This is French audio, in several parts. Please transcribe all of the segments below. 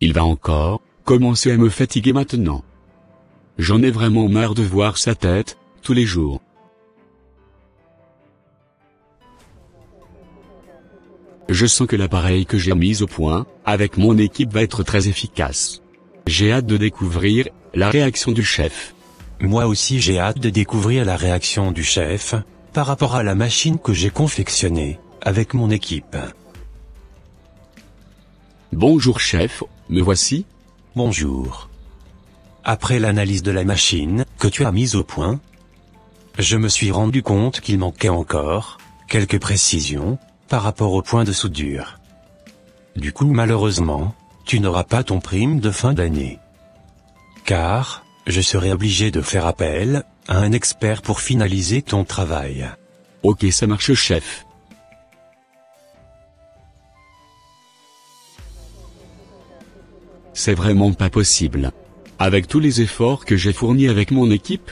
Il va encore commencer à me fatiguer maintenant. J'en ai vraiment marre de voir sa tête, tous les jours. Je sens que l'appareil que j'ai mis au point, avec mon équipe va être très efficace. J'ai hâte de découvrir la réaction du chef. Moi aussi j'ai hâte de découvrir la réaction du chef, par rapport à la machine que j'ai confectionnée, avec mon équipe. Bonjour chef, me voici. Bonjour. Après l'analyse de la machine, que tu as mise au point, je me suis rendu compte qu'il manquait encore quelques précisions par rapport au point de soudure. Du coup malheureusement, tu n'auras pas ton prime de fin d'année. Car, je serai obligé de faire appel à un expert pour finaliser ton travail. Ok, ça marche chef. C'est vraiment pas possible. Avec tous les efforts que j'ai fournis avec mon équipe,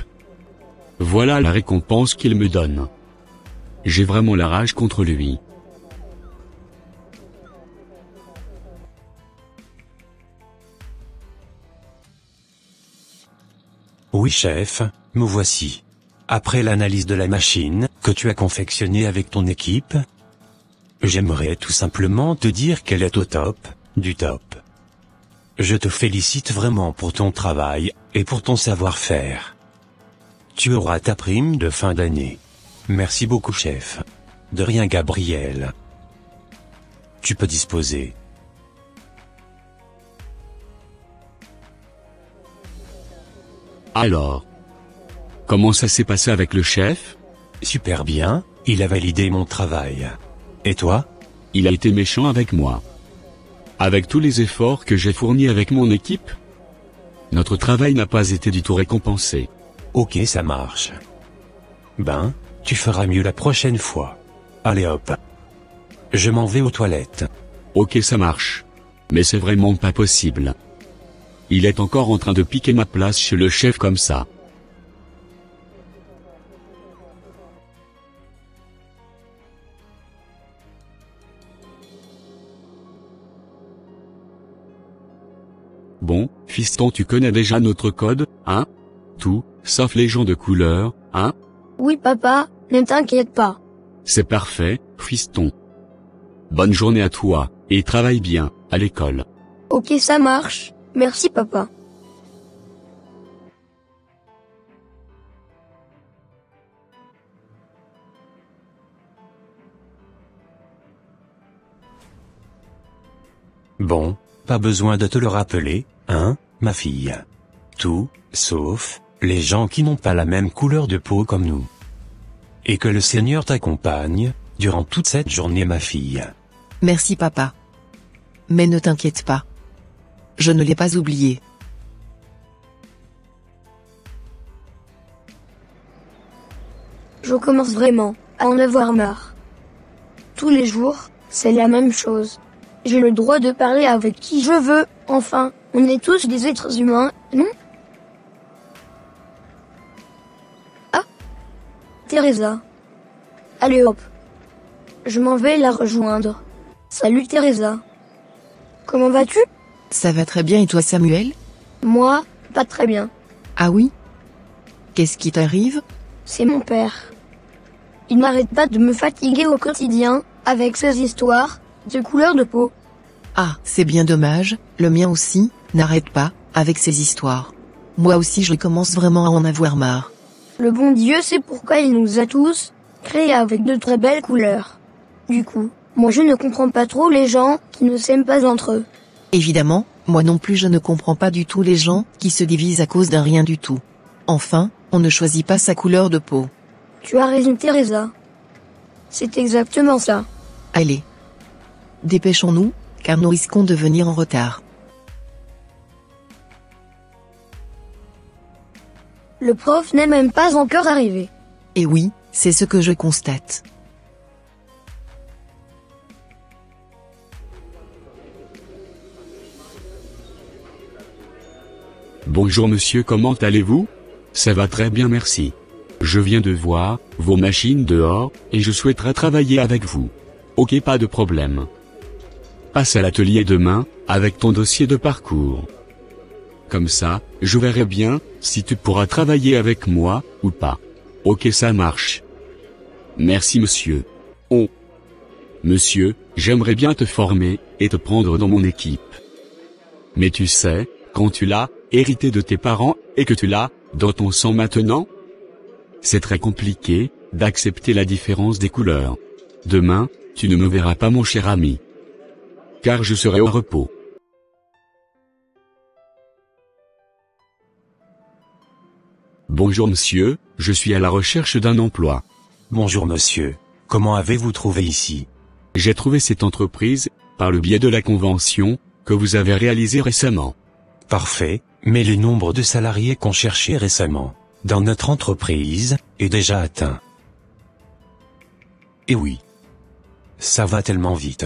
voilà la récompense qu'il me donne. J'ai vraiment la rage contre lui. Oui chef, me voici. Après l'analyse de la machine que tu as confectionnée avec ton équipe, j'aimerais tout simplement te dire qu'elle est au top, du top. Je te félicite vraiment pour ton travail, et pour ton savoir-faire. Tu auras ta prime de fin d'année. Merci beaucoup chef. De rien Gabriel. Tu peux disposer. Alors, comment ça s'est passé avec le chef? Super bien, il a validé mon travail. Et toi? Il a été méchant avec moi. Avec tous les efforts que j'ai fournis avec mon équipe, notre travail n'a pas été du tout récompensé. Ok, ça marche. Ben, tu feras mieux la prochaine fois. Allez hop. Je m'en vais aux toilettes. Ok, ça marche. Mais c'est vraiment pas possible. Il est encore en train de piquer ma place chez le chef comme ça. Bon, fiston, tu connais déjà notre code, hein? Tout, sauf les gens de couleur, hein? Oui papa, ne t'inquiète pas. C'est parfait, fiston. Bonne journée à toi, et travaille bien, à l'école. Ok, ça marche. Merci papa. Bon, pas besoin de te le rappeler, hein, ma fille. Tout, sauf les gens qui n'ont pas la même couleur de peau comme nous. Et que le Seigneur t'accompagne durant toute cette journée, ma fille. Merci papa. Mais ne t'inquiète pas. Je ne l'ai pas oublié. Je commence vraiment à en avoir marre. Tous les jours, c'est la même chose. J'ai le droit de parler avec qui je veux, enfin, on est tous des êtres humains, non? Ah, Teresa. Allez hop. Je m'en vais la rejoindre. Salut Teresa. Comment vas-tu? Ça va très bien et toi Samuel? Moi, pas très bien. Ah oui? Qu'est-ce qui t'arrive? C'est mon père. Il n'arrête pas de me fatiguer au quotidien, avec ses histoires de couleur de peau. Ah, c'est bien dommage, le mien aussi, n'arrête pas, avec ses histoires. Moi aussi je commence vraiment à en avoir marre. Le bon Dieu sait pourquoi il nous a tous créés avec de très belles couleurs. Du coup, moi je ne comprends pas trop les gens qui ne s'aiment pas entre eux. Évidemment, moi non plus je ne comprends pas du tout les gens qui se divisent à cause d'un rien du tout. Enfin, on ne choisit pas sa couleur de peau. Tu as raison Teresa. C'est exactement ça. Allez. Dépêchons-nous, car nous risquons de venir en retard. Le prof n'est même pas encore arrivé. Et oui, c'est ce que je constate. Bonjour monsieur, comment allez-vous? Ça va très bien merci. Je viens de voir vos machines dehors, et je souhaiterais travailler avec vous. Ok, pas de problème. passe à l'atelier demain, avec ton dossier de parcours. Comme ça, je verrai bien, si tu pourras travailler avec moi, ou pas. Ok, ça marche. Merci monsieur. Oh. Monsieur, j'aimerais bien te former, et te prendre dans mon équipe. Mais tu sais, quand tu l'as hérité de tes parents, et que tu l'as dans ton sang maintenant, c'est très compliqué d'accepter la différence des couleurs. Demain, tu ne me verras pas mon cher ami. Car je serai au repos. Bonjour monsieur, je suis à la recherche d'un emploi. Bonjour monsieur, comment avez-vous trouvé ici? J'ai trouvé cette entreprise, par le biais de la convention, que vous avez réalisée récemment. Parfait, mais le nombre de salariés qu'on cherchait récemment, dans notre entreprise, est déjà atteint. Et oui. Ça va tellement vite.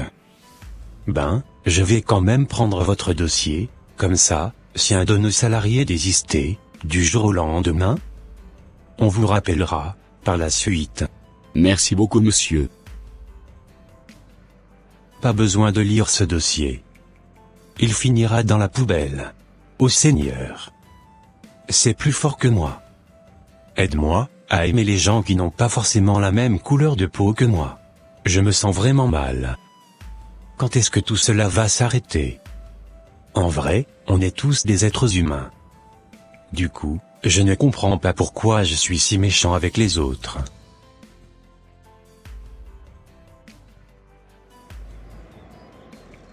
Ben, je vais quand même prendre votre dossier, comme ça, si un de nos salariés désistait, du jour au lendemain, on vous rappellera, par la suite. Merci beaucoup monsieur. Pas besoin de lire ce dossier. Il finira dans la poubelle. Au Seigneur. C'est plus fort que moi. Aide-moi à aimer les gens qui n'ont pas forcément la même couleur de peau que moi. Je me sens vraiment mal. Quand est-ce que tout cela va s'arrêter? En vrai, on est tous des êtres humains. Du coup, je ne comprends pas pourquoi je suis si méchant avec les autres.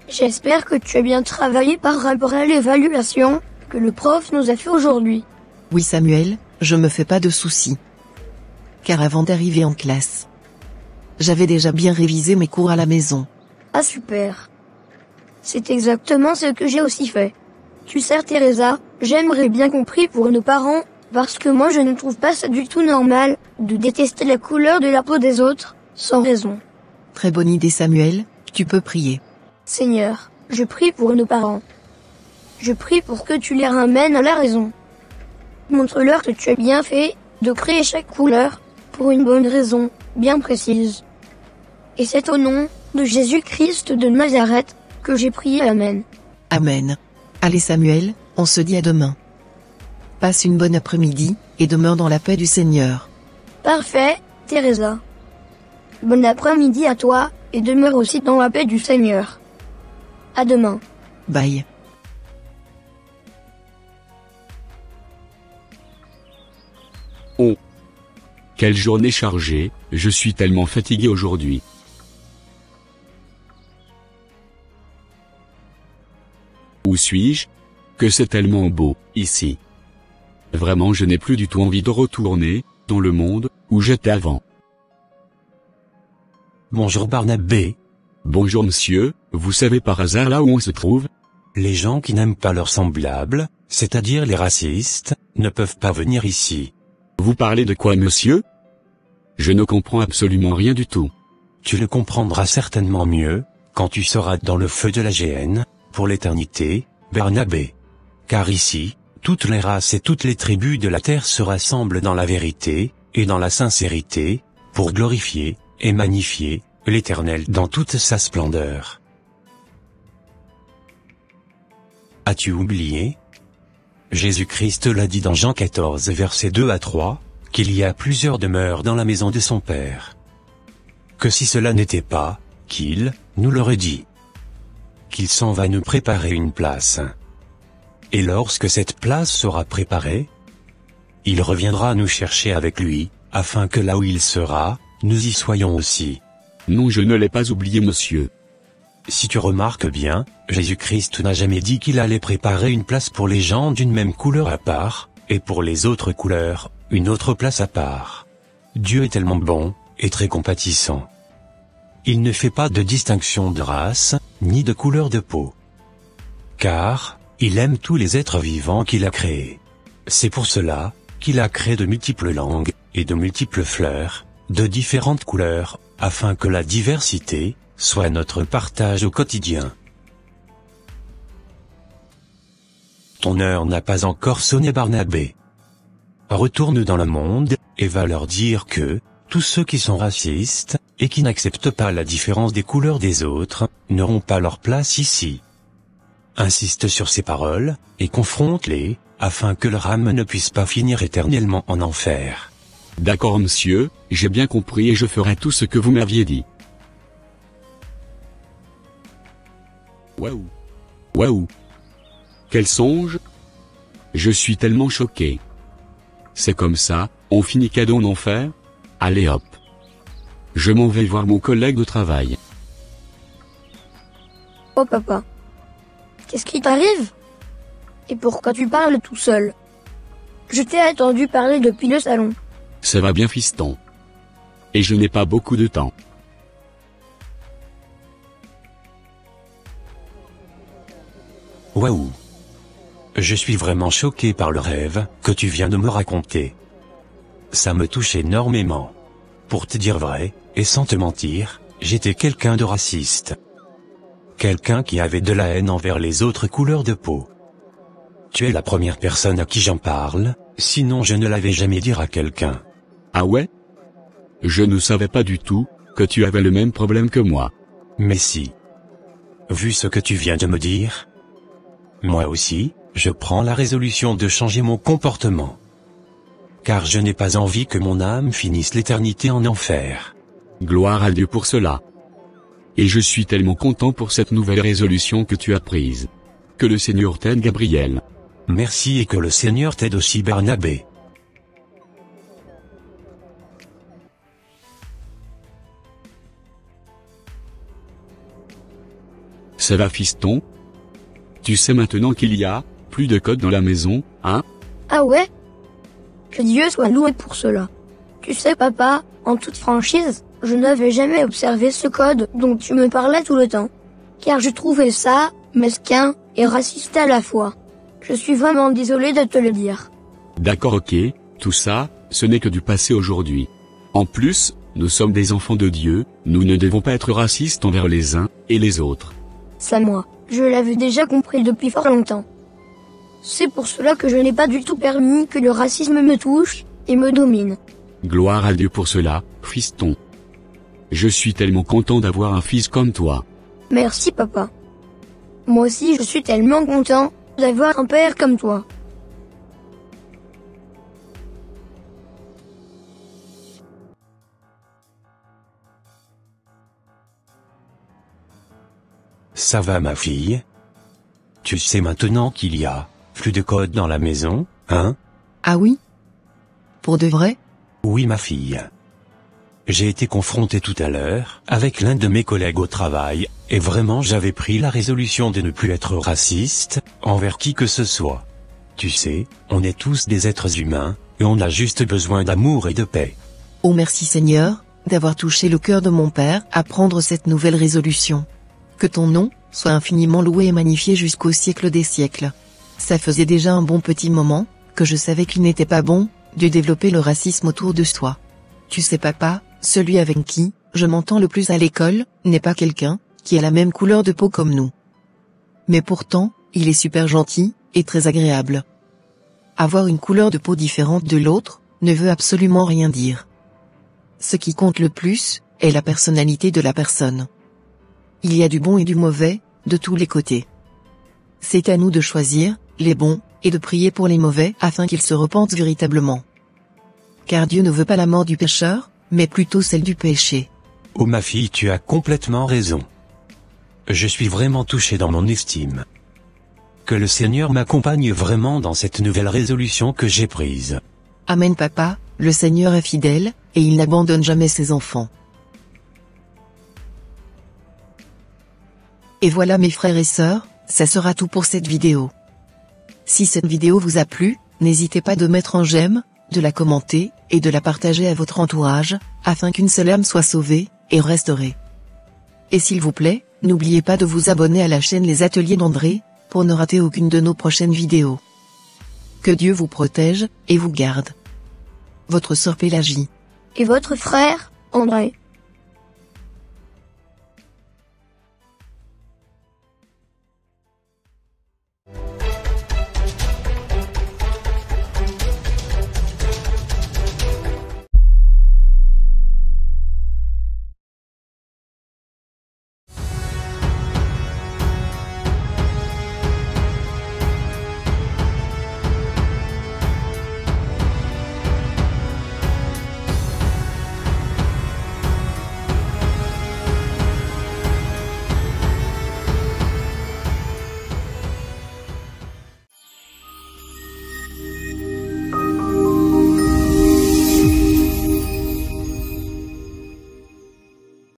J'espère que tu as bien travaillé par rapport à l'évaluation que le prof nous a fait aujourd'hui. Oui Samuel, je me fais pas de soucis. Car avant d'arriver en classe, j'avais déjà bien révisé mes cours à la maison. Ah super. C'est exactement ce que j'ai aussi fait. Tu sais Teresa, j'aimerais bien qu'on prie pour nos parents, parce que moi je ne trouve pas ça du tout normal, de détester la couleur de la peau des autres, sans raison. Très bonne idée Samuel, tu peux prier. Seigneur, je prie pour nos parents. Je prie pour que tu les ramènes à la raison. Montre-leur que tu as bien fait de créer chaque couleur pour une bonne raison bien précise. Et c'est au nom de Jésus-Christ de Nazareth que j'ai prié. Amen. Amen. Allez Samuel, on se dit à demain. Passe une bonne après-midi, et demeure dans la paix du Seigneur. Parfait, Teresa. Bon après-midi à toi, et demeure aussi dans la paix du Seigneur. À demain. Bye. Oh. Quelle journée chargée, je suis tellement fatigué aujourd'hui. Où suis-je? Que c'est tellement beau, ici. Vraiment je n'ai plus du tout envie de retourner, dans le monde, où j'étais avant. Bonjour Barnabé. Bonjour monsieur, vous savez par hasard là où on se trouve? Les gens qui n'aiment pas leurs semblables, c'est-à-dire les racistes, ne peuvent pas venir ici. Vous parlez de quoi monsieur? Je ne comprends absolument rien du tout. Tu le comprendras certainement mieux, quand tu seras dans le feu de la géhenne, pour l'éternité, Barnabé. Car ici, toutes les races et toutes les tribus de la terre se rassemblent dans la vérité, et dans la sincérité, pour glorifier, et magnifier, l'Éternel dans toute sa splendeur. As-tu oublié? Jésus-Christ l'a dit dans Jean 14 versets 2 à 3, qu'il y a plusieurs demeures dans la maison de son Père. Que si cela n'était pas, qu'il nous l'aurait dit. Qu'il s'en va nous préparer une place. Et lorsque cette place sera préparée, il reviendra nous chercher avec lui, afin que là où il sera, nous y soyons aussi. Non, je ne l'ai pas oublié monsieur. Si tu remarques bien, Jésus-Christ n'a jamais dit qu'il allait préparer une place pour les gens d'une même couleur à part, et pour les autres couleurs, une autre place à part. Dieu est tellement bon, et très compatissant. Il ne fait pas de distinction de race, ni de couleur de peau. Car, il aime tous les êtres vivants qu'il a créés. C'est pour cela, qu'il a créé de multiples langues, et de multiples fleurs, de différentes couleurs, afin que la diversité soit notre partage au quotidien. Ton heure n'a pas encore sonné Barnabé. Retourne dans le monde, et va leur dire que Tous ceux qui sont racistes, et qui n'acceptent pas la différence des couleurs des autres, n'auront pas leur place ici. Insiste sur ces paroles, et confronte-les, afin que leur âme ne puisse pas finir éternellement en enfer. D'accord monsieur, j'ai bien compris et je ferai tout ce que vous m'aviez dit. Waouh. Waouh. Quel songe. Je suis tellement choqué. C'est comme ça, on finit cadeau en enfer? Allez hop. Je m'en vais voir mon collègue de travail. Oh papa. Qu'est-ce qui t'arrive? Et pourquoi tu parles tout seul? Je t'ai attendu parler depuis le salon. Ça va bien fiston. Et je n'ai pas beaucoup de temps. Waouh! Je suis vraiment choqué par le rêve que tu viens de me raconter. Ça me touche énormément. Pour te dire vrai, et sans te mentir, j'étais quelqu'un de raciste. Quelqu'un qui avait de la haine envers les autres couleurs de peau. Tu es la première personne à qui j'en parle, sinon je ne l'avais jamais dit à quelqu'un. Ah ouais? Je ne savais pas du tout que tu avais le même problème que moi. Mais si. Vu ce que tu viens de me dire, moi aussi, je prends la résolution de changer mon comportement. Car je n'ai pas envie que mon âme finisse l'éternité en enfer. Gloire à Dieu pour cela. Et je suis tellement content pour cette nouvelle résolution que tu as prise. Que le Seigneur t'aide Gabriel. Merci et que le Seigneur t'aide aussi Barnabé. Ça va fiston? Tu sais maintenant qu'il y a plus de code dans la maison, hein? Ah ouais? Que Dieu soit loué pour cela. Tu sais papa, en toute franchise, je n'avais jamais observé ce code dont tu me parlais tout le temps. Car je trouvais ça mesquin et raciste à la fois. Je suis vraiment désolé de te le dire. D'accord ok, tout ça, ce n'est que du passé aujourd'hui. En plus, nous sommes des enfants de Dieu, nous ne devons pas être racistes envers les uns et les autres. Ça moi, je l'avais déjà compris depuis fort longtemps. C'est pour cela que je n'ai pas du tout permis que le racisme me touche et me domine. Gloire à Dieu pour cela, fiston. Je suis tellement content d'avoir un fils comme toi. Merci papa. Moi aussi je suis tellement content d'avoir un père comme toi. Ça va ma fille? Tu sais maintenant qu'il y a plus de code dans la maison, hein? Ah oui? Pour de vrai? Oui ma fille. J'ai été confronté tout à l'heure avec l'un de mes collègues au travail, et vraiment j'avais pris la résolution de ne plus être raciste envers qui que ce soit. Tu sais, on est tous des êtres humains, et on a juste besoin d'amour et de paix. Oh merci Seigneur, d'avoir touché le cœur de mon père à prendre cette nouvelle résolution. Que ton nom soit infiniment loué et magnifié jusqu'au siècle des siècles. Ça faisait déjà un bon petit moment que je savais qu'il n'était pas bon de développer le racisme autour de soi. Tu sais papa, celui avec qui je m'entends le plus à l'école n'est pas quelqu'un qui a la même couleur de peau comme nous. Mais pourtant, il est super gentil et très agréable. Avoir une couleur de peau différente de l'autre ne veut absolument rien dire. Ce qui compte le plus est la personnalité de la personne. Il y a du bon et du mauvais, de tous les côtés. C'est à nous de choisir les bons, et de prier pour les mauvais afin qu'ils se repentent véritablement. Car Dieu ne veut pas la mort du pécheur, mais plutôt celle du péché. Oh ma fille, tu as complètement raison. Je suis vraiment touché dans mon estime. Que le Seigneur m'accompagne vraiment dans cette nouvelle résolution que j'ai prise. Amen papa, le Seigneur est fidèle, et il n'abandonne jamais ses enfants. Et voilà mes frères et sœurs, ça sera tout pour cette vidéo. Si cette vidéo vous a plu, n'hésitez pas de mettre un j'aime, de la commenter, et de la partager à votre entourage, afin qu'une seule âme soit sauvée, et restaurée. Et s'il vous plaît, n'oubliez pas de vous abonner à la chaîne Les Ateliers d'André, pour ne rater aucune de nos prochaines vidéos. Que Dieu vous protège, et vous garde. Votre sœur Pélagie. Et votre frère, André.